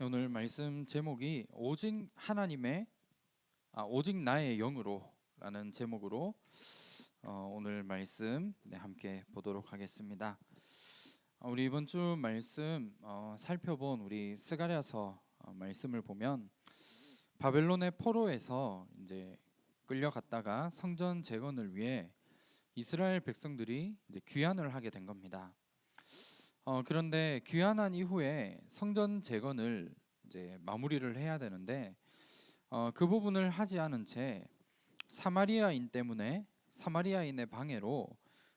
오늘 말씀 제목이 오직 나의 영으로라는 제목으로 오늘 말씀 함께 보도록 하겠습니다. 우리 이번 주 말씀 살펴본 우리 스가랴서 말씀을 보면 바벨론의 포로에서 이제 끌려갔다가 성전 재건을 위해 이스라엘 백성들이 이제 귀환을 하게 된 겁니다. 그런데 귀환한 이후에 성전 재건을 이제 마무리를 해야 되는데 그 부분을 하지 않은 채 사마리아인의 방해로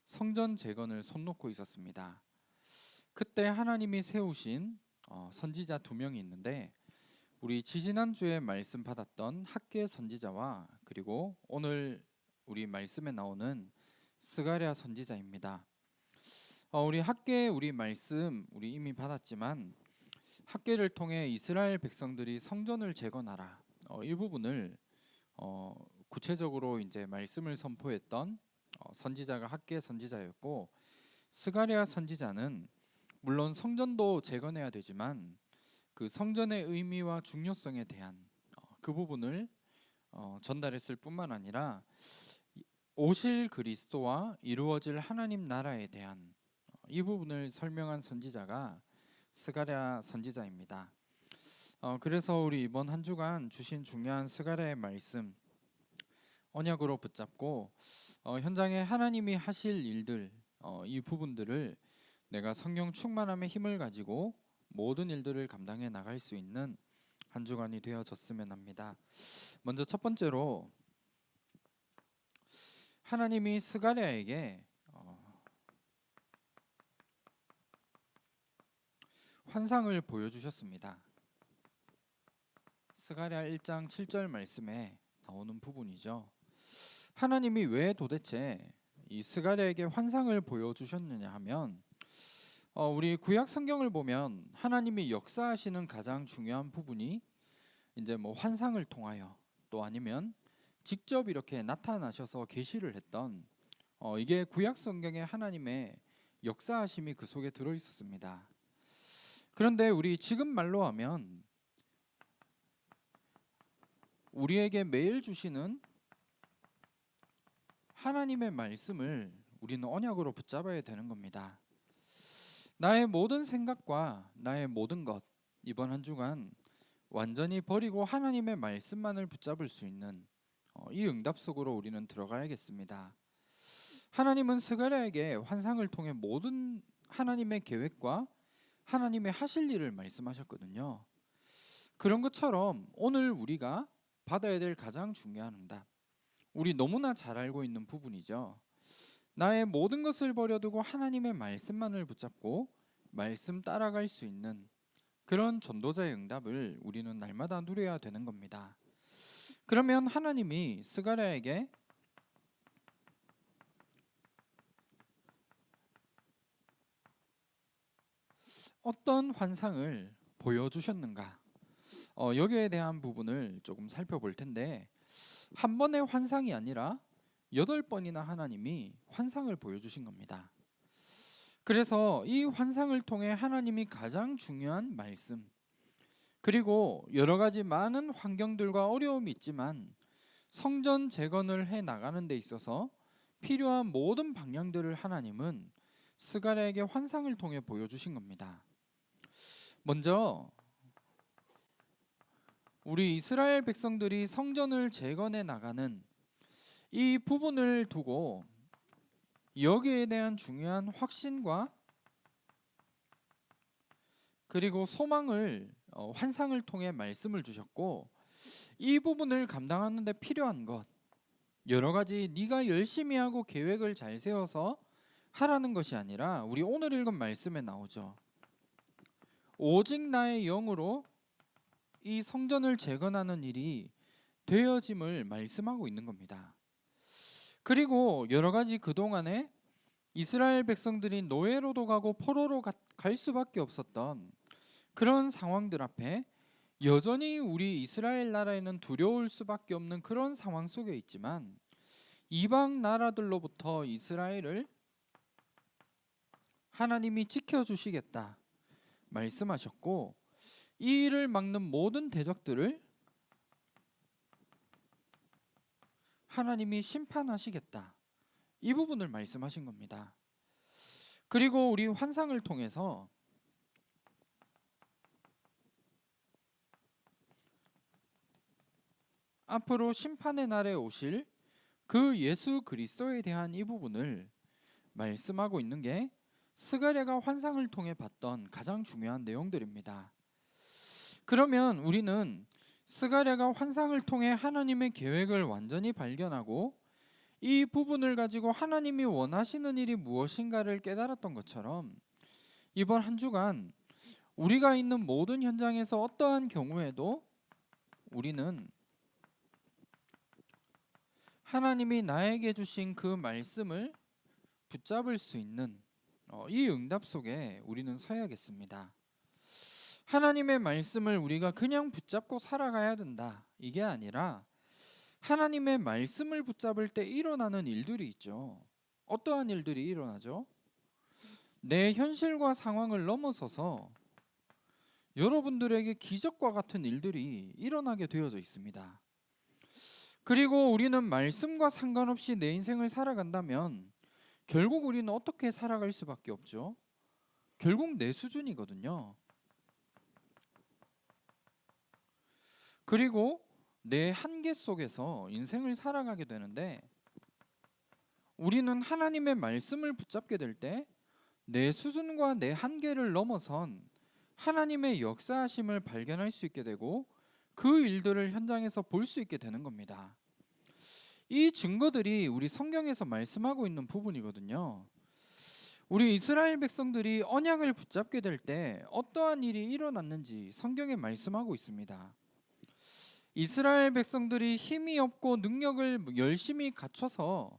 성전 재건을 손 놓고 있었습니다. 그때 하나님이 세우신 선지자 두 명이 있는데 우리 지지난주에 말씀 받았던 학개 선지자와 그리고 오늘 우리 말씀에 나오는 스가랴 선지자입니다. 우리 말씀 우리 이미 받았지만 학개를 통해 이스라엘 백성들이 성전을 재건하라 이 부분을 구체적으로 이제 말씀을 선포했던 선지자가 학개 선지자였고, 스가랴 선지자는 물론 성전도 재건해야 되지만 그 성전의 의미와 중요성에 대한 그 부분을 전달했을 뿐만 아니라 오실 그리스도와 이루어질 하나님 나라에 대한 이 부분을 설명한 선지자가 스가랴 선지자입니다. 그래서 우리 이번 한 주간 주신 중요한 스가랴의 말씀 언약으로 붙잡고 현장에 하나님이 하실 일들 이 부분들을 내가 성령 충만함의 힘을 가지고 모든 일들을 감당해 나갈 수 있는 한 주간이 되어졌으면 합니다. 먼저 첫 번째로 하나님이 스가랴에게 환상을 보여주셨습니다. 스가랴 1장 7절 말씀에 나오는 부분이죠. 하나님이 왜 도대체 이 스가랴에게 환상을 보여주셨느냐 하면 우리 구약 성경을 보면 하나님이 역사하시는 가장 중요한 부분이 이제 뭐 환상을 통하여 또 아니면 직접 이렇게 나타나셔서 계시를 했던 이게 구약 성경의 하나님의 역사하심이 그 속에 들어 있었습니다. 그런데 우리 지금 말로 하면 우리에게 매일 주시는 하나님의 말씀을 우리는 언약으로 붙잡아야 되는 겁니다. 나의 모든 생각과 나의 모든 것 이번 한 주간 완전히 버리고 하나님의 말씀만을 붙잡을 수 있는 이 응답 속으로 우리는 들어가야겠습니다. 하나님은 스가랴에게 환상을 통해 모든 하나님의 계획과 하나님의 하실 일을 말씀하셨거든요. 그런 것처럼 오늘 우리가 받아야 될 가장 중요한 응답, 우리 너무나 잘 알고 있는 부분이죠. 나의 모든 것을 버려두고 하나님의 말씀만을 붙잡고 말씀 따라갈 수 있는 그런 전도자의 응답을 우리는 날마다 누려야 되는 겁니다. 그러면 하나님이 스가랴에게 어떤 환상을 보여주셨는가? 여기에 대한 부분을 조금 살펴볼 텐데, 한 번의 환상이 아니라 8번이나 하나님이 환상을 보여주신 겁니다. 그래서 이 환상을 통해 하나님이 가장 중요한 말씀, 그리고 여러 가지 많은 환경들과 어려움이 있지만 성전 재건을 해 나가는 데 있어서 필요한 모든 방향들을 하나님은 스가랴에게 환상을 통해 보여주신 겁니다. 먼저 우리 이스라엘 백성들이 성전을 재건해 나가는 이 부분을 두고 여기에 대한 중요한 확신과 그리고 소망을 환상을 통해 말씀을 주셨고, 이 부분을 감당하는 데 필요한 것 여러 가지 네가 열심히 하고 계획을 잘 세워서 하라는 것이 아니라 우리 오늘 읽은 말씀에 나오죠. 오직 나의 영으로 이 성전을 재건하는 일이 되어짐을 말씀하고 있는 겁니다. 그리고 여러 가지 그동안에 이스라엘 백성들이 노예로도 가고 포로로 갈 수밖에 없었던 그런 상황들 앞에 여전히 우리 이스라엘 나라에는 두려울 수밖에 없는 그런 상황 속에 있지만 이방 나라들로부터 이스라엘을 하나님이 지켜주시겠다 말씀하셨고, 이 일을 막는 모든 대적들을 하나님이 심판하시겠다. 이 부분을 말씀하신 겁니다. 그리고 우리 환상을 통해서 앞으로 심판의 날에 오실 그 예수 그리스도에 대한 이 부분을 말씀하고 있는 게 스가랴가 환상을 통해 봤던 가장 중요한 내용들입니다. 그러면 우리는 스가랴가 환상을 통해 하나님의 계획을 완전히 발견하고 이 부분을 가지고 하나님이 원하시는 일이 무엇인가를 깨달았던 것처럼 이번 한 주간 우리가 있는 모든 현장에서 어떠한 경우에도 우리는 하나님이 나에게 주신 그 말씀을 붙잡을 수 있는 이 응답 속에 우리는 서야겠습니다. 하나님의 말씀을 우리가 그냥 붙잡고 살아가야 된다. 이게 아니라 하나님의 말씀을 붙잡을 때 일어나는 일들이 있죠. 어떠한 일들이 일어나죠? 내 현실과 상황을 넘어서서 여러분들에게 기적과 같은 일들이 일어나게 되어져 있습니다. 그리고 우리는 말씀과 상관없이 내 인생을 살아간다면 결국 우리는 어떻게 살아갈 수밖에 없죠? 결국 내 수준이거든요. 그리고 내 한계 속에서 인생을 살아가게 되는데 우리는 하나님의 말씀을 붙잡게 될 때 내 수준과 내 한계를 넘어선 하나님의 역사하심을 발견할 수 있게 되고 그 일들을 현장에서 볼 수 있게 되는 겁니다. 이 증거들이 우리 성경에서 말씀하고 있는 부분이거든요. 우리 이스라엘 백성들이 언약을 붙잡게 될 때 어떠한 일이 일어났는지 성경에 말씀하고 있습니다. 이스라엘 백성들이 힘이 없고 능력을 열심히 갖춰서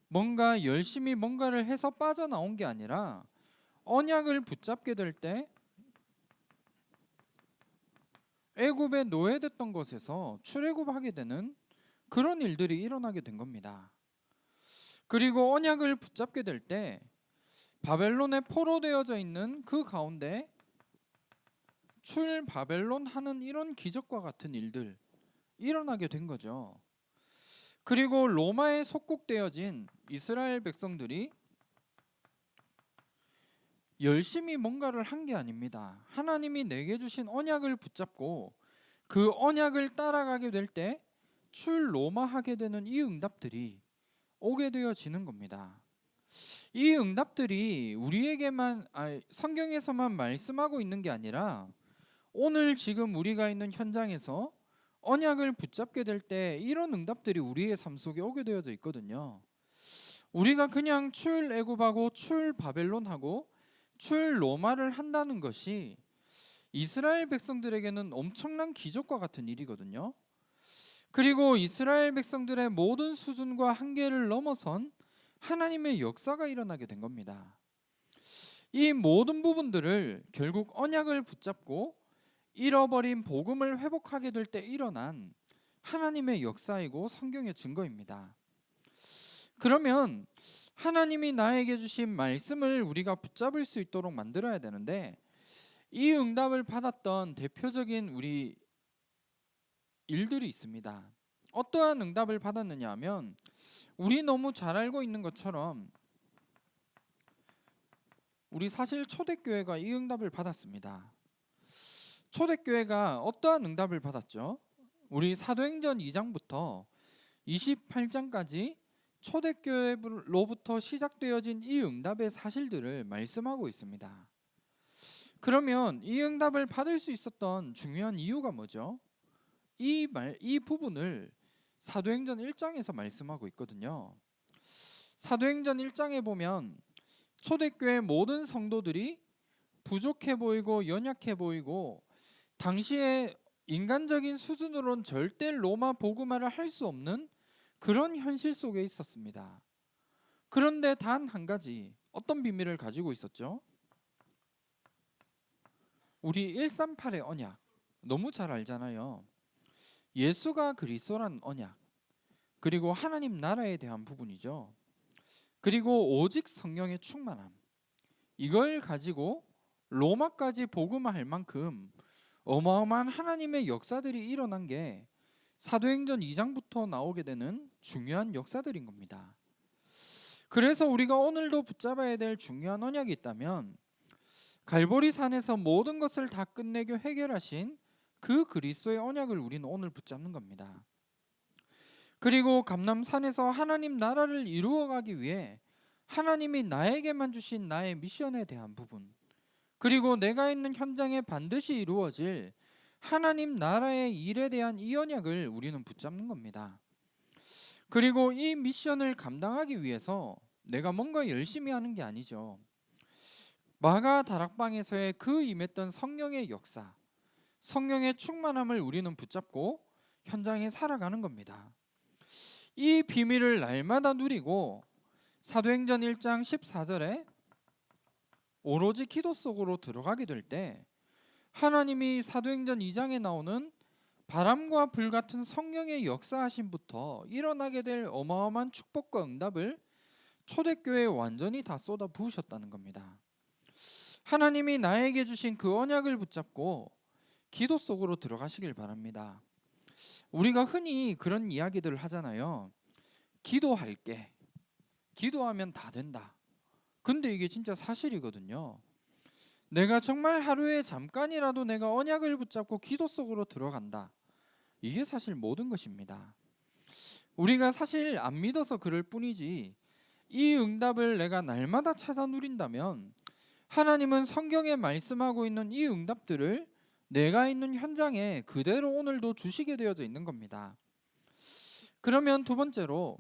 뭔가 열심히 뭔가를 해서 빠져나온 게 아니라 언약을 붙잡게 될 때 애굽에 노예됐던 곳에서 출애굽하게 되는 그런 일들이 일어나게 된 겁니다. 그리고 언약을 붙잡게 될 때 바벨론에 포로되어져 있는 그 가운데 출 바벨론 하는 이런 기적과 같은 일들 일어나게 된 거죠. 그리고 로마에 속국되어진 이스라엘 백성들이 열심히 뭔가를 한 게 아닙니다. 하나님이 내게 주신 언약을 붙잡고 그 언약을 따라가게 될 때 출로마하게 되는 이 응답들이 오게 되어지는 겁니다. 이 응답들이 우리에게만 성경에서만 말씀하고 있는 게 아니라 오늘 지금 우리가 있는 현장에서 언약을 붙잡게 될 때 이런 응답들이 우리의 삶 속에 오게 되어져 있거든요. 우리가 그냥 출애굽하고 출바벨론하고 출로마를 한다는 것이 이스라엘 백성들에게는 엄청난 기적과 같은 일이거든요. 그리고 이스라엘 백성들의 모든 수준과 한계를 넘어선 하나님의 역사가 일어나게 된 겁니다. 이 모든 부분들을 결국 언약을 붙잡고 잃어버린 복음을 회복하게 될 때 일어난 하나님의 역사이고 성경의 증거입니다. 그러면 하나님이 나에게 주신 말씀을 우리가 붙잡을 수 있도록 만들어야 되는데 이 응답을 받았던 대표적인 우리 일들이 있습니다. 어떠한 응답을 받았느냐 하면 우리 너무 잘 알고 있는 것처럼 우리 사실 초대교회가 이 응답을 받았습니다. 초대교회가 어떠한 응답을 받았죠? 우리 사도행전 2장부터 28장까지 초대교회로부터 시작되어진 이 응답의 사실들을 말씀하고 있습니다. 그러면 이 응답을 받을 수 있었던 중요한 이유가 뭐죠? 이 부분을 사도행전 1장에서 말씀하고 있거든요. 사도행전 1장에 보면 초대교회 모든 성도들이 부족해 보이고 연약해 보이고 당시에 인간적인 수준으로는 절대 로마 복음화를 할 수 없는 그런 현실 속에 있었습니다. 그런데 단 한 가지 어떤 비밀을 가지고 있었죠? 우리 138의 언약 너무 잘 알잖아요. 예수가 그리스도라는 언약 그리고 하나님 나라에 대한 부분이죠. 그리고 오직 성령의 충만함 이걸 가지고 로마까지 복음할 만큼 어마어마한 하나님의 역사들이 일어난 게 사도행전 2장부터 나오게 되는 중요한 역사들인 겁니다. 그래서 우리가 오늘도 붙잡아야 될 중요한 언약이 있다면 갈보리 산에서 모든 것을 다 끝내고 해결하신 그 그리스도의 언약을 우리는 오늘 붙잡는 겁니다. 그리고 감람산에서 하나님 나라를 이루어가기 위해 하나님이 나에게만 주신 나의 미션에 대한 부분, 그리고 내가 있는 현장에 반드시 이루어질 하나님 나라의 일에 대한 이 언약을 우리는 붙잡는 겁니다. 그리고 이 미션을 감당하기 위해서 내가 뭔가 열심히 하는 게 아니죠. 마가 다락방에서의 그 임했던 성령의 역사, 성령의 충만함을 우리는 붙잡고 현장에 살아가는 겁니다. 이 비밀을 날마다 누리고 사도행전 1장 14절에 오로지 기도 속으로 들어가게 될 때 하나님이 사도행전 2장에 나오는 바람과 불 같은 성령의 역사하심부터 일어나게 될 어마어마한 축복과 응답을 초대교회에 완전히 다 쏟아 부으셨다는 겁니다. 하나님이 나에게 주신 그 언약을 붙잡고 기도 속으로 들어가시길 바랍니다. 우리가 흔히 그런 이야기들을 하잖아요. 기도할게. 기도하면 다 된다. 근데 이게 진짜 사실이거든요. 내가 정말 하루에 잠깐이라도 내가 언약을 붙잡고 기도 속으로 들어간다. 이게 사실 모든 것입니다. 우리가 사실 안 믿어서 그럴 뿐이지 이 응답을 내가 날마다 찾아 누린다면 하나님은 성경에 말씀하고 있는 이 응답들을 내가 있는 현장에 그대로 오늘도 주시게 되어져 있는 겁니다. 그러면 두 번째로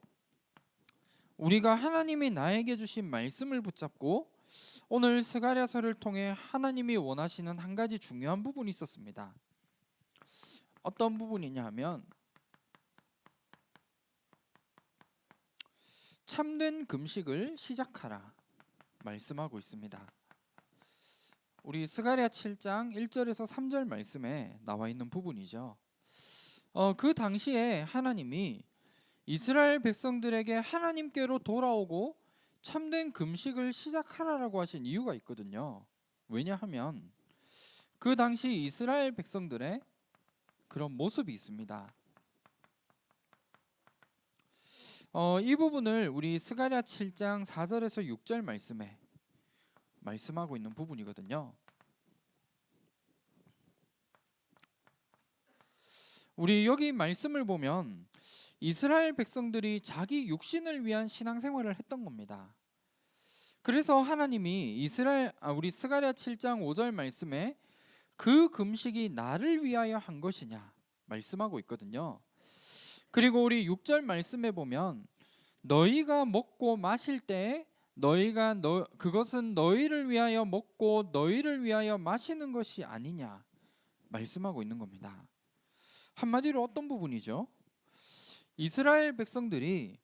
우리가 하나님이 나에게 주신 말씀을 붙잡고 오늘 스가랴서를 통해 하나님이 원하시는 한 가지 중요한 부분이 있었습니다. 어떤 부분이냐 하면 참된 금식을 시작하라 말씀하고 있습니다. 우리 스가랴 7장 1절에서 3절 말씀에 나와 있는 부분이죠. 그 당시에 하나님이 이스라엘 백성들에게 하나님께로 돌아오고 참된 금식을 시작하라라고 하신 이유가 있거든요. 왜냐하면 그 당시 이스라엘 백성들의 그런 모습이 있습니다. 이 부분을 우리 스가랴 7장 4절에서 6절 말씀에 말씀하고 있는 부분이거든요. 우리 여기 말씀을 보면 이스라엘 백성들이 자기 육신을 위한 신앙생활을 했던 겁니다. 그래서 하나님이 우리 스가랴 7장 5절 말씀에 그 금식이 나를 위하여 한 것이냐 말씀하고 있거든요. 그리고 우리 6절 말씀에 보면 너희가 먹고 마실 때에 그것은 너희를 위하여 먹고 너희를 위하여 마시는 것이 아니냐 말씀하고 있는 겁니다. 한마디로 어떤 부분이죠? 이스라엘 백성들이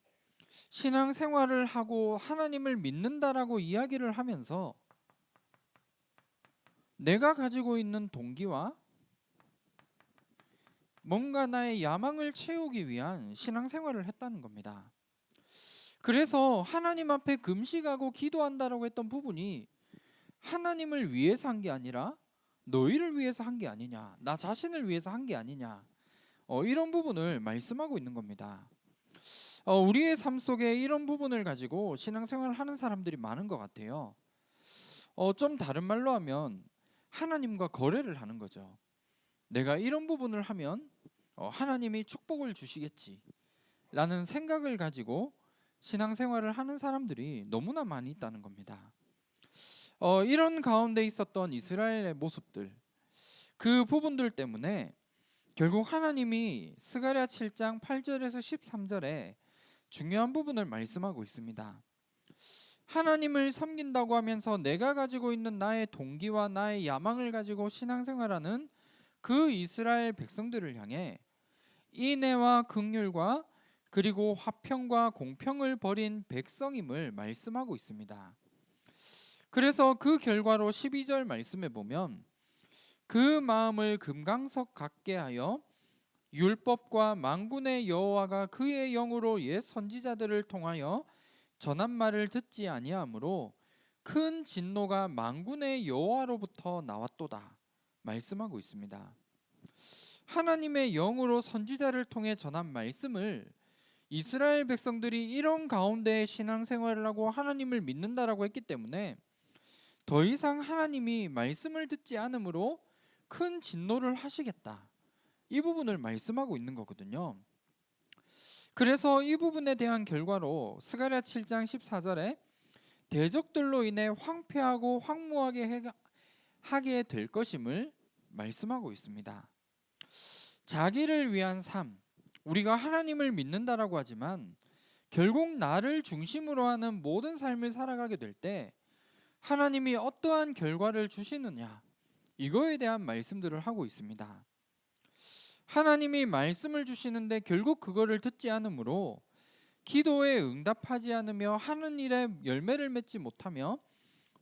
신앙생활을 하고 하나님을 믿는다라고 이야기를 하면서 내가 가지고 있는 동기와 뭔가 나의 야망을 채우기 위한 신앙생활을 했다는 겁니다. 그래서 하나님 앞에 금식하고 기도한다라고 했던 부분이 하나님을 위해서 한 게 아니라 너희를 위해서 한 게 아니냐, 나 자신을 위해서 한 게 아니냐, 이런 부분을 말씀하고 있는 겁니다. 우리의 삶 속에 이런 부분을 가지고 신앙생활을 하는 사람들이 많은 것 같아요. 좀 다른 말로 하면 하나님과 거래를 하는 거죠. 내가 이런 부분을 하면 하나님이 축복을 주시겠지 라는 생각을 가지고 신앙생활을 하는 사람들이 너무나 많이 있다는 겁니다. 이런 가운데 있었던 이스라엘의 모습들, 그 부분들 때문에 결국 하나님이 스가랴 7장 8절에서 13절에 중요한 부분을 말씀하고 있습니다. 하나님을 섬긴다고 하면서 내가 가지고 있는 나의 동기와 나의 야망을 가지고 신앙생활하는 그 이스라엘 백성들을 향해 인애와 긍휼과 그리고 화평과 공평을 버린 백성임을 말씀하고 있습니다. 그래서 그 결과로 12절 말씀에 보면 그 마음을 금강석 같게 하여 율법과 만군의 여호와가 그의 영으로 옛 선지자들을 통하여 전한 말을 듣지 아니하므로 큰 진노가 만군의 여호와로부터 나왔도다 말씀하고 있습니다. 하나님의 영으로 선지자를 통해 전한 말씀을 이스라엘 백성들이 이런 가운데 신앙생활을 하고 하나님을 믿는다라고 했기 때문에 더 이상 하나님이 말씀을 듣지 않으므로 큰 진노를 하시겠다, 이 부분을 말씀하고 있는 거거든요. 그래서 이 부분에 대한 결과로 스가랴 7장 14절에 대적들로 인해 황폐하고 황무하게 하게 될 것임을 말씀하고 있습니다. 자기를 위한 삶, 우리가 하나님을 믿는다라고 하지만 결국 나를 중심으로 하는 모든 삶을 살아가게 될 때 하나님이 어떠한 결과를 주시느냐, 이거에 대한 말씀들을 하고 있습니다. 하나님이 말씀을 주시는데 결국 그거를 듣지 않으므로 기도에 응답하지 않으며 하는 일에 열매를 맺지 못하며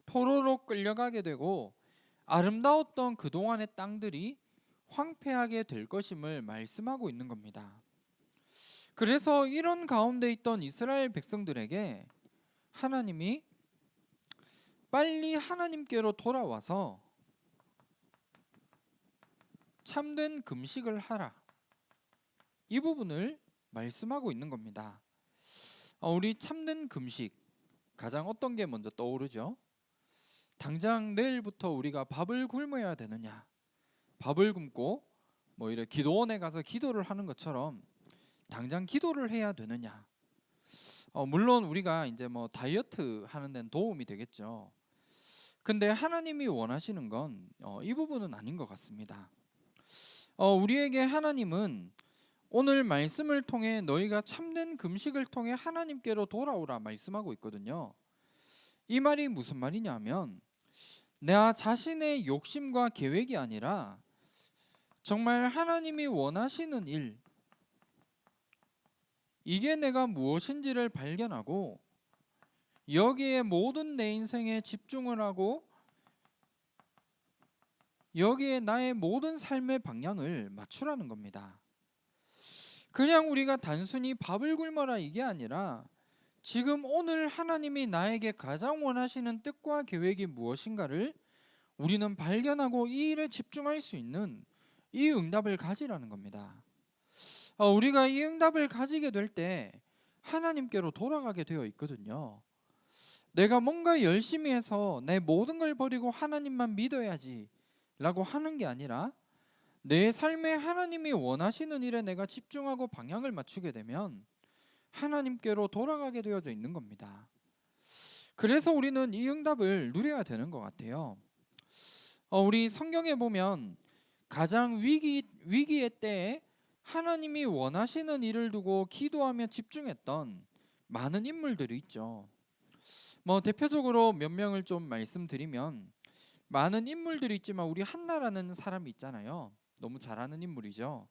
포로로 끌려가게 되고 아름다웠던 그동안의 땅들이 황폐하게 될 것임을 말씀하고 있는 겁니다. 그래서 이런 가운데 있던 이스라엘 백성들에게 하나님이 빨리 하나님께로 돌아와서 참된 금식을 하라, 이 부분을 말씀하고 있는 겁니다. 우리 참된 금식, 가장 어떤 게 먼저 떠오르죠? 당장 내일부터 우리가 밥을 굶어야 되느냐, 밥을 굶고 뭐 이래 기도원에 가서 기도를 하는 것처럼 당장 기도를 해야 되느냐. 물론 우리가 이제 뭐 다이어트 하는 데는 도움이 되겠죠. 근데 하나님이 원하시는 건 이 부분은 아닌 것 같습니다. 우리에게 하나님은 오늘 말씀을 통해 너희가 참된 금식을 통해 하나님께로 돌아오라 말씀하고 있거든요. 이 말이 무슨 말이냐면 나 자신의 욕심과 계획이 아니라 정말 하나님이 원하시는 일, 이게 내가 무엇인지를 발견하고 여기에 모든 내 인생에 집중을 하고 여기에 나의 모든 삶의 방향을 맞추라는 겁니다. 그냥 우리가 단순히 밥을 굶어라 이게 아니라 지금 오늘 하나님이 나에게 가장 원하시는 뜻과 계획이 무엇인가를 우리는 발견하고 이 일에 집중할 수 있는 이 응답을 가지라는 겁니다. 우리가 이 응답을 가지게 될 때 하나님께로 돌아가게 되어 있거든요. 내가 뭔가 열심히 해서 내 모든 걸 버리고 하나님만 믿어야지 라고 하는 게 아니라 내 삶에 하나님이 원하시는 일에 내가 집중하고 방향을 맞추게 되면 하나님께로 돌아가게 되어져 있는 겁니다. 그래서 우리는 이 응답을 누려야 되는 것 같아요. 우리 성경에 보면 가장 위기의 때에 하나님이 원하시는 일을 두고 기도하며 집중했던 많은 인물들이 있죠. 뭐 대표적으로 몇 명을 좀 말씀드리면 많은 인물들이 있지만 우리 한나라는 사람이 있잖아요. 너무 잘하는 인물이죠.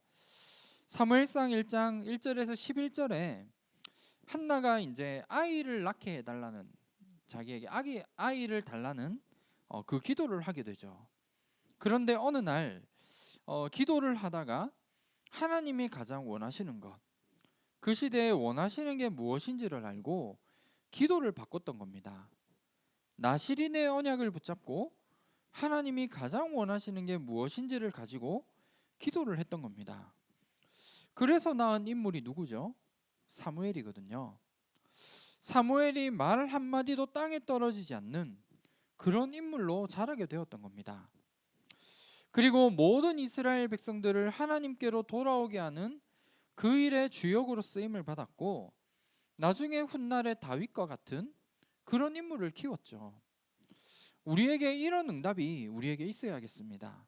사무엘상 1장 1절에서 11절에 한나가 이제 아이를 낳게 해달라는, 자기에게 아이를 달라는 그 기도를 하게 되죠. 그런데 어느 날 기도를 하다가 하나님이 가장 원하시는 것, 그 시대에 원하시는 게 무엇인지를 알고 기도를 바꿨던 겁니다. 나시린의 언약을 붙잡고 하나님이 가장 원하시는 게 무엇인지를 가지고 기도를 했던 겁니다. 그래서 낳은 인물이 누구죠? 사무엘이거든요. 사무엘이 말 한마디도 땅에 떨어지지 않는 그런 인물로 자라게 되었던 겁니다. 그리고 모든 이스라엘 백성들을 하나님께로 돌아오게 하는 그 일의 주역으로 쓰임을 받았고 나중에 훗날의 다윗과 같은 그런 인물을 키웠죠. 우리에게 이런 응답이 우리에게 있어야겠습니다.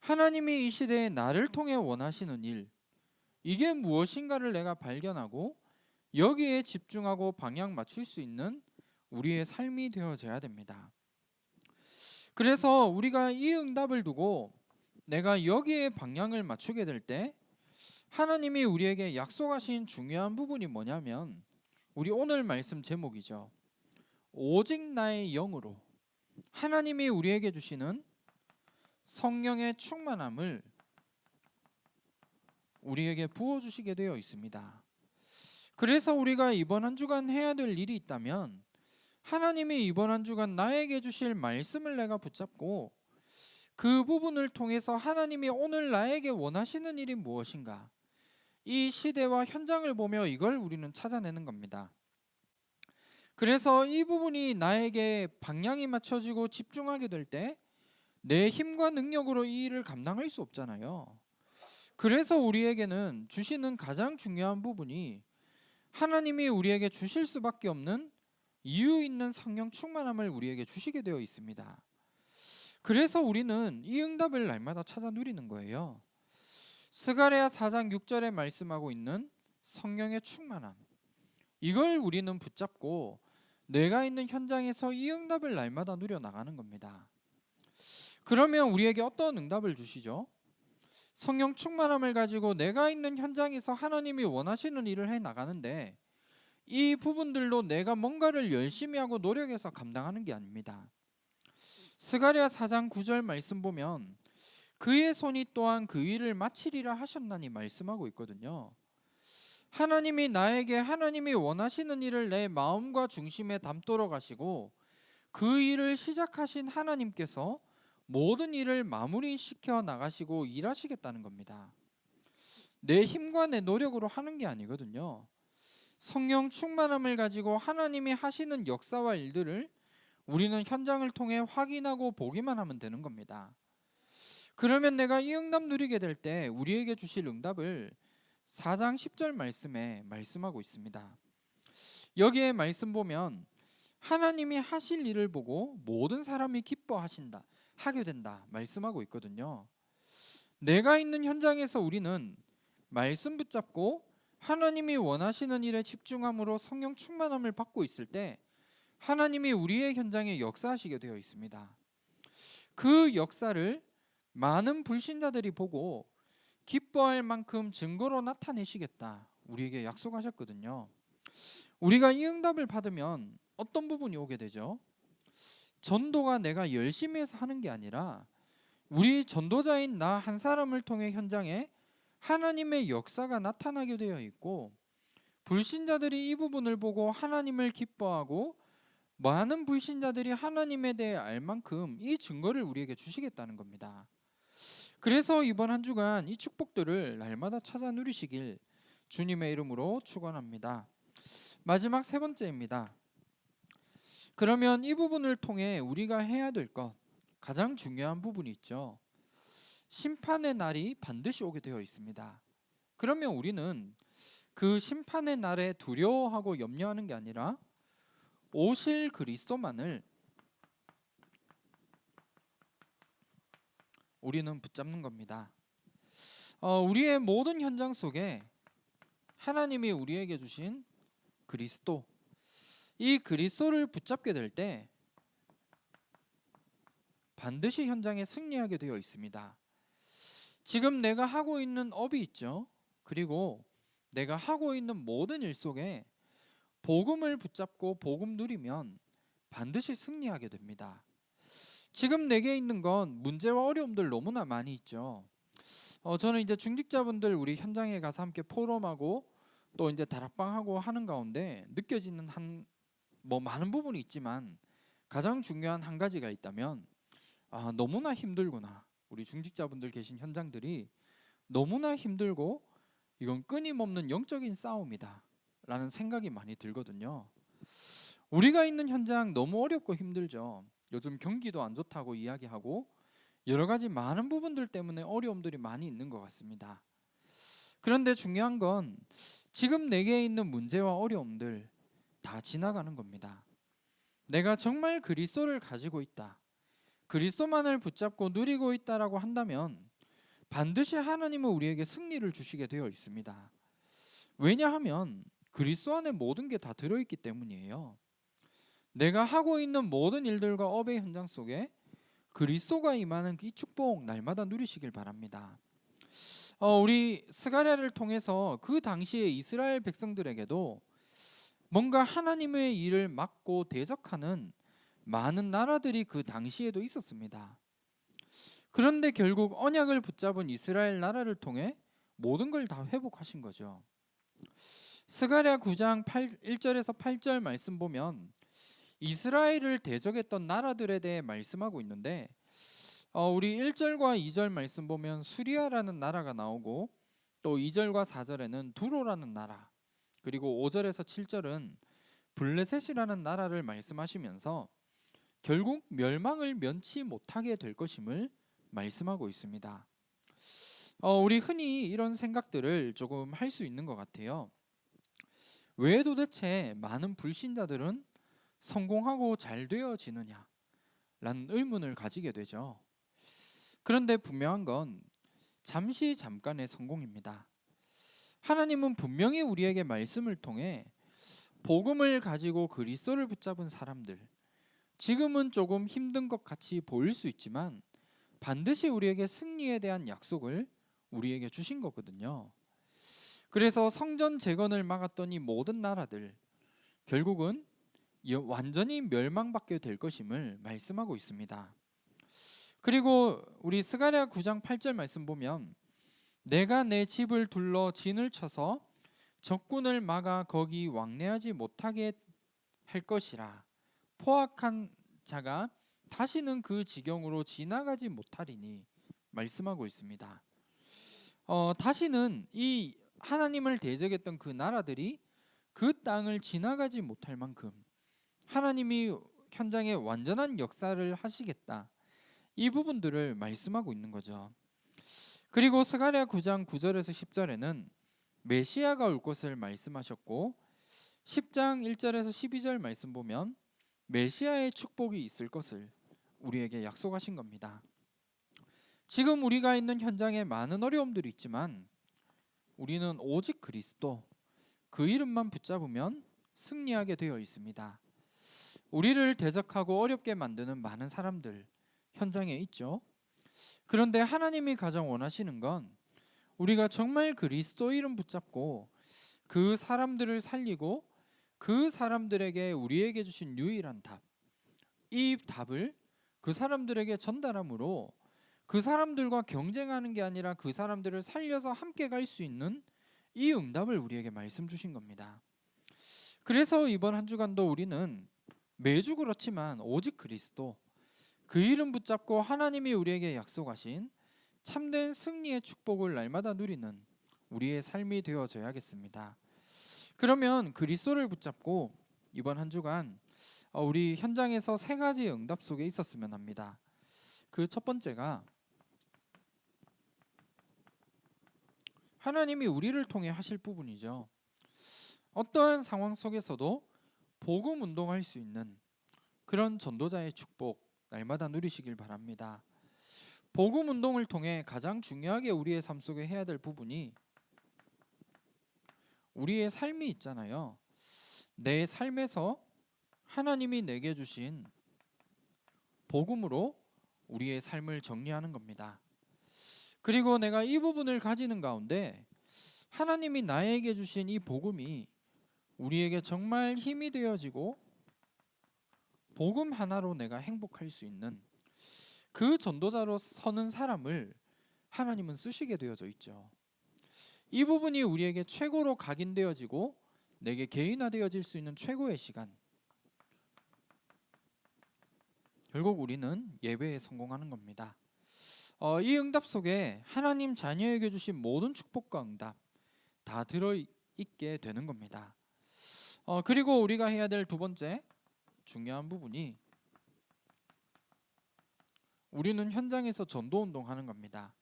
하나님이 이 시대에 나를 통해 원하시는 일, 이게 무엇인가를 내가 발견하고 여기에 집중하고 방향 맞출 수 있는 우리의 삶이 되어져야 됩니다. 그래서 우리가 이 응답을 두고 내가 여기에 방향을 맞추게 될 때 하나님이 우리에게 약속하신 중요한 부분이 뭐냐면 우리 오늘 말씀 제목이죠. 오직 나의 영으로 하나님이 우리에게 주시는 성령의 충만함을 우리에게 부어주시게 되어 있습니다. 그래서 우리가 이번 한 주간 해야 될 일이 있다면 하나님이 이번 한 주간 나에게 주실 말씀을 내가 붙잡고 그 부분을 통해서 하나님이 오늘 나에게 원하시는 일이 무엇인가, 이 시대와 현장을 보며 이걸 우리는 찾아내는 겁니다. 그래서 이 부분이 나에게 방향이 맞춰지고 집중하게 될 때 내 힘과 능력으로 이 일을 감당할 수 없잖아요. 그래서 우리에게는 주시는 가장 중요한 부분이 하나님이 우리에게 주실 수밖에 없는 이유 있는 성령 충만함을 우리에게 주시게 되어 있습니다. 그래서 우리는 이 응답을 날마다 찾아 누리는 거예요. 스가랴 4장 6절에 말씀하고 있는 성령의 충만함, 이걸 우리는 붙잡고 내가 있는 현장에서 이 응답을 날마다 누려 나가는 겁니다. 그러면 우리에게 어떤 응답을 주시죠? 성령 충만함을 가지고 내가 있는 현장에서 하나님이 원하시는 일을 해 나가는데, 이 부분들로 내가 뭔가를 열심히 하고 노력해서 감당하는 게 아닙니다. 스가랴 4장 9절 말씀 보면 그의 손이 또한 그 일을 마치리라 하셨나니 말씀하고 있거든요. 하나님이 나에게 하나님이 원하시는 일을 내 마음과 중심에 담도록 하시고 그 일을 시작하신 하나님께서 모든 일을 마무리시켜 나가시고 일하시겠다는 겁니다. 내 힘과 내 노력으로 하는 게 아니거든요. 성령 충만함을 가지고 하나님이 하시는 역사와 일들을 우리는 현장을 통해 확인하고 보기만 하면 되는 겁니다. 그러면 내가 이 응답 누리게 될 때 우리에게 주실 응답을 4장 10절 말씀에 말씀하고 있습니다. 여기에 말씀 보면 하나님이 하실 일을 보고 모든 사람이 기뻐하신다, 하게 된다 말씀하고 있거든요. 내가 있는 현장에서 우리는 말씀 붙잡고 하나님이 원하시는 일에 집중함으로 성령 충만함을 받고 있을 때 하나님이 우리의 현장에 역사하시게 되어 있습니다. 그 역사를 많은 불신자들이 보고 기뻐할 만큼 증거로 나타내시겠다 우리에게 약속하셨거든요. 우리가 이 응답을 받으면 어떤 부분이 오게 되죠? 전도가 내가 열심히 해서 하는 게 아니라 우리 전도자인 나 한 사람을 통해 현장에 하나님의 역사가 나타나게 되어 있고, 불신자들이 이 부분을 보고 하나님을 기뻐하고 많은 불신자들이 하나님에 대해 알 만큼 이 증거를 우리에게 주시겠다는 겁니다. 그래서 이번 한 주간 이 축복들을 날마다 찾아 누리시길 주님의 이름으로 축원합니다. 마지막 세 번째입니다. 그러면 이 부분을 통해 우리가 해야 될 것, 가장 중요한 부분이 있죠. 심판의 날이 반드시 오게 되어 있습니다. 그러면 우리는 그 심판의 날에 두려워하고 염려하는 게 아니라 오실 그리스도만을 우리는 붙잡는 겁니다. 우리의 모든 현장 속에 하나님이 우리에게 주신 그리스도, 이 그리스도를 붙잡게 될 때 반드시 현장에 승리하게 되어 있습니다. 지금 내가 하고 있는 업이 있죠. 그리고 내가 하고 있는 모든 일 속에 복음을 붙잡고 복음 누리면 반드시 승리하게 됩니다. 지금 내게 있는 건 문제와 어려움들 너무나 많이 있죠. 저는 이제 중직자분들 우리 현장에 가서 함께 포럼하고 또 이제 다락방하고 하는 가운데 느껴지는 많은 부분이 있지만 가장 중요한 한 가지가 있다면 너무나 힘들구나. 우리 중직자분들 계신 현장들이 너무나 힘들고 이건 끊임없는 영적인 싸움이다 라는 생각이 많이 들거든요. 우리가 있는 현장 너무 어렵고 힘들죠. 요즘 경기도 안 좋다고 이야기하고 여러 가지 많은 부분들 때문에 어려움들이 많이 있는 것 같습니다. 그런데 중요한 건 지금 내게 있는 문제와 어려움들 다 지나가는 겁니다. 내가 정말 그리스도를 가지고 있다, 그리스도만을 붙잡고 누리고 있다라고 한다면 반드시 하나님은 우리에게 승리를 주시게 되어 있습니다. 왜냐하면 그리스도 안에 모든 게 다 들어있기 때문이에요. 내가 하고 있는 모든 일들과 업의 현장 속에 그리스도가 임하는 이 축복 날마다 누리시길 바랍니다. 우리 스가랴를 통해서 그 당시에 이스라엘 백성들에게도 뭔가 하나님의 일을 막고 대적하는 많은 나라들이 그 당시에도 있었습니다. 그런데 결국 언약을 붙잡은 이스라엘 나라를 통해 모든 걸 다 회복하신 거죠. 스가랴 9장 1절에서 8절 말씀 보면 이스라엘을 대적했던 나라들에 대해 말씀하고 있는데 우리 1절과 2절 말씀 보면 수리아라는 나라가 나오고 또 2절과 4절에는 두로라는 나라, 그리고 5절에서 7절은 블레셋이라는 나라를 말씀하시면서 결국 멸망을 면치 못하게 될 것임을 말씀하고 있습니다. 우리 흔히 이런 생각들을 조금 할 수 있는 것 같아요. 왜 도대체 많은 불신자들은 성공하고 잘 되어지느냐? 라는 의문을 가지게 되죠. 그런데 분명한 건 잠깐의 성공입니다. 하나님은 분명히 우리에게 말씀을 통해 복음을 가지고 그리스도를 붙잡은 사람들, 지금은 조금 힘든 것 같이 보일 수 있지만 반드시 우리에게 승리에 대한 약속을 우리에게 주신 거거든요. 그래서 성전 재건을 막았던 이 모든 나라들, 결국은 완전히 멸망받게 될 것임을 말씀하고 있습니다. 그리고 우리 스가랴 9장 8절 말씀 보면 내가 내 집을 둘러 진을 쳐서 적군을 막아 거기 왕래하지 못하게 할 것이라. 포악한 자가 다시는 그 지경으로 지나가지 못하리니 말씀하고 있습니다. 다시는 이 하나님을 대적했던 그 나라들이 그 땅을 지나가지 못할 만큼 하나님이 현장에 완전한 역사를 하시겠다, 이 부분들을 말씀하고 있는 거죠. 그리고 스가랴 9장 9절에서 10절에는 메시아가 올 것을 말씀하셨고 10장 1절에서 12절 말씀 보면 메시아의 축복이 있을 것을 우리에게 약속하신 겁니다. 지금 우리가 있는 현장에 많은 어려움들이 있지만 우리는 오직 그리스도, 그 이름만 붙잡으면 승리하게 되어 있습니다. 우리를 대적하고 어렵게 만드는 많은 사람들 현장에 있죠. 그런데 하나님이 가장 원하시는 건 우리가 정말 그리스도 이름 붙잡고 그 사람들을 살리고 그 사람들에게 우리에게 주신 유일한 답, 이 답을 그 사람들에게 전달함으로 그 사람들과 경쟁하는 게 아니라 그 사람들을 살려서 함께 갈 수 있는 이 응답을 우리에게 말씀 주신 겁니다. 그래서 이번 한 주간도 우리는 매주 그렇지만 오직 그리스도, 그 이름 붙잡고 하나님이 우리에게 약속하신 참된 승리의 축복을 날마다 누리는 우리의 삶이 되어져야겠습니다. 그러면 그리스도를 붙잡고 이번 한 주간 우리 현장에서 세 가지 응답 속에 있었으면 합니다. 그 첫 번째가 하나님이 우리를 통해 하실 부분이죠. 어떠한 상황 속에서도 복음 운동할 수 있는 그런 전도자의 축복 날마다 누리시길 바랍니다. 복음 운동을 통해 가장 중요하게 우리의 삶 속에 해야 될 부분이 우리의 삶이 있잖아요. 내 삶에서 하나님이 내게 주신 복음으로 우리의 삶을 정리하는 겁니다. 그리고 내가 이 부분을 가지는 가운데 하나님이 나에게 주신 이 복음이 우리에게 정말 힘이 되어지고 복음 하나로 내가 행복할 수 있는 그 전도자로 서는 사람을 하나님은 쓰시게 되어져 있죠. 이 부분이 우리에게 최고로 각인되어지고 내게 개인화되어질 수 있는 최고의 시간, 결국 우리는 예배에 성공하는 겁니다. 이 응답 속에 하나님 자녀에게 주신 모든 축복과 응답 다 들어있게 되는 겁니다. 그리고 우리가 해야 될 두 번째 중요한 부분이 우리는 현장에서 전도운동 하는 겁니다.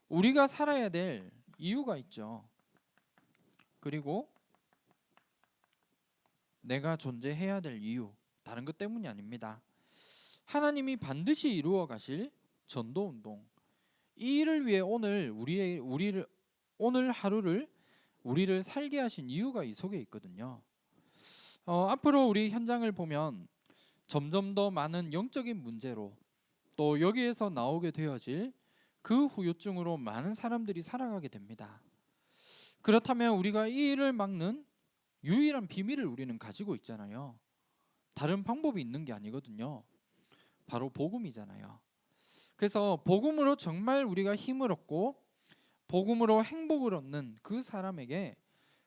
우리가 살아야 될 이유가 있죠. 그리고 내가 존재해야 될 이유, 다른 것 때문이 아닙니다. 하나님이 반드시 이루어 가실 전도운동, 이 일을 위해 오늘 하루를 우리를 살게 하신 이유가 이 속에 있거든요. 앞으로 우리 현장을 보면 점점 더 많은 영적인 문제로 또 여기에서 나오게 되어질 그 후유증으로 많은 사람들이 살아가게 됩니다. 그렇다면 우리가 이 일을 막는 유일한 비밀을 우리는 가지고 있잖아요. 다른 방법이 있는 게 아니거든요. 바로 복음이잖아요. 그래서 복음으로 정말 우리가 힘을 얻고 복음으로 행복을 얻는 그 사람에게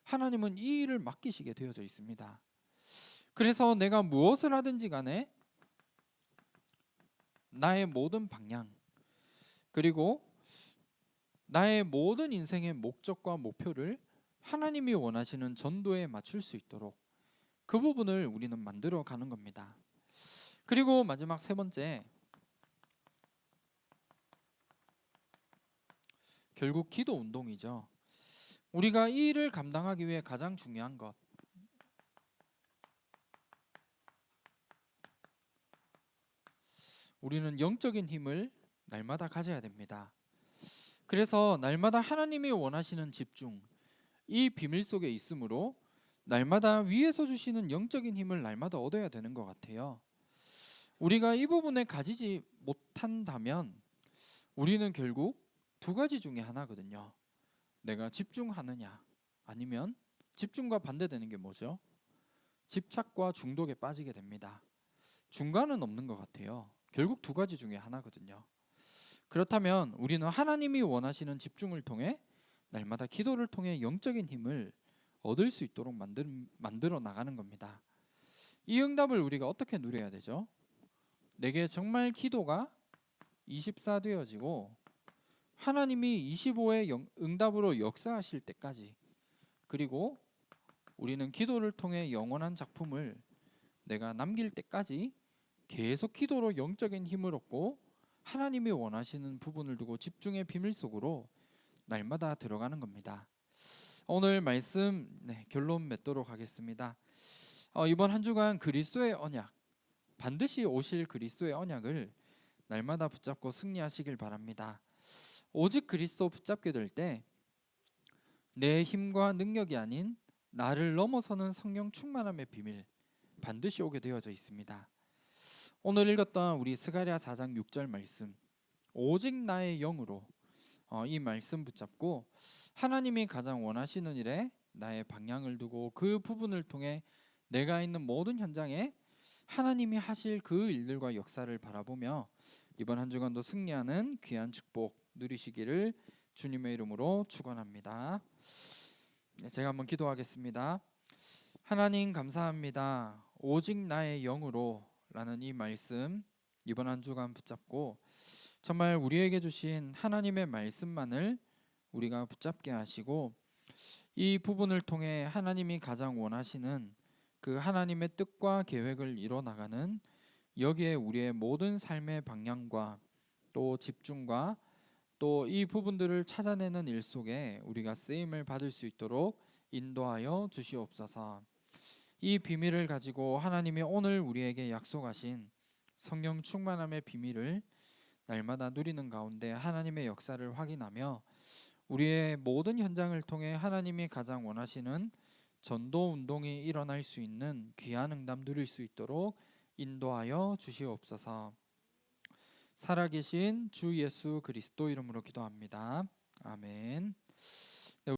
하나님은 이 일을 맡기시게 되어져 있습니다. 그래서 내가 무엇을 하든지 간에 나의 모든 방향, 그리고 나의 모든 인생의 목적과 목표를 하나님이 원하시는 전도에 맞출 수 있도록 그 부분을 우리는 만들어 가는 겁니다. 그리고 마지막 세 번째, 결국 기도 운동이죠. 우리가 이 일을 감당하기 위해 가장 중요한 것, 우리는 영적인 힘을 날마다 가져야 됩니다. 그래서 날마다 하나님이 원하시는 집중, 이 비밀 속에 있으므로 날마다 위에서 주시는 영적인 힘을 날마다 얻어야 되는 것 같아요. 우리가 이 부분에 가지지 못한다면 우리는 결국 두 가지 중에 하나거든요. 내가 집중하느냐, 아니면 집중과 반대되는 게 뭐죠? 집착과 중독에 빠지게 됩니다. 중간은 없는 것 같아요. 결국 두 가지 중에 하나거든요. 그렇다면 우리는 하나님이 원하시는 집중을 통해 날마다 기도를 통해 영적인 힘을 얻을 수 있도록 만들어 나가는 겁니다. 이 응답을 우리가 어떻게 누려야 되죠? 내게 정말 기도가 24 되어지고 하나님이 25의 응답으로 역사하실 때까지, 그리고 우리는 기도를 통해 영원한 작품을 내가 남길 때까지 계속 기도로 영적인 힘을 얻고 하나님이 원하시는 부분을 두고 집중의 비밀 속으로 날마다 들어가는 겁니다. 오늘 말씀 결론 맺도록 하겠습니다. 이번 한 주간 그리스도의 언약, 반드시 오실 그리스도의 언약을 날마다 붙잡고 승리하시길 바랍니다. 오직 그리스도 붙잡게 될 때 내 힘과 능력이 아닌 나를 넘어서는 성령 충만함의 비밀 반드시 오게 되어져 있습니다. 오늘 읽었던 우리 스가랴 4장 6절 말씀, 오직 나의 영으로, 이 말씀 붙잡고 하나님이 가장 원하시는 일에 나의 방향을 두고 그 부분을 통해 내가 있는 모든 현장에 하나님이 하실 그 일들과 역사를 바라보며 이번 한 주간도 승리하는 귀한 축복 누리시기를 주님의 이름으로 축원합니다. 제가 한번 기도하겠습니다. 하나님 감사합니다. 오직 나의 영으로 라는 이 말씀 이번 한 주간 붙잡고 정말 우리에게 주신 하나님의 말씀만을 우리가 붙잡게 하시고 이 부분을 통해 하나님이 가장 원하시는 그 하나님의 뜻과 계획을 이뤄 나가는, 여기에 우리의 모든 삶의 방향과 또 집중과 또 이 부분들을 찾아내는 일 속에 우리가 쓰임을 받을 수 있도록 인도하여 주시옵소서. 이 비밀을 가지고 하나님이 오늘 우리에게 약속하신 성령 충만함의 비밀을 날마다 누리는 가운데 하나님의 역사를 확인하며 우리의 모든 현장을 통해 하나님이 가장 원하시는 전도 운동이 일어날 수 있는 귀한 응답 누릴 수 있도록 인도하여 주시옵소서. 살아계신 주 예수 그리스도 이름으로 기도합니다. 아멘.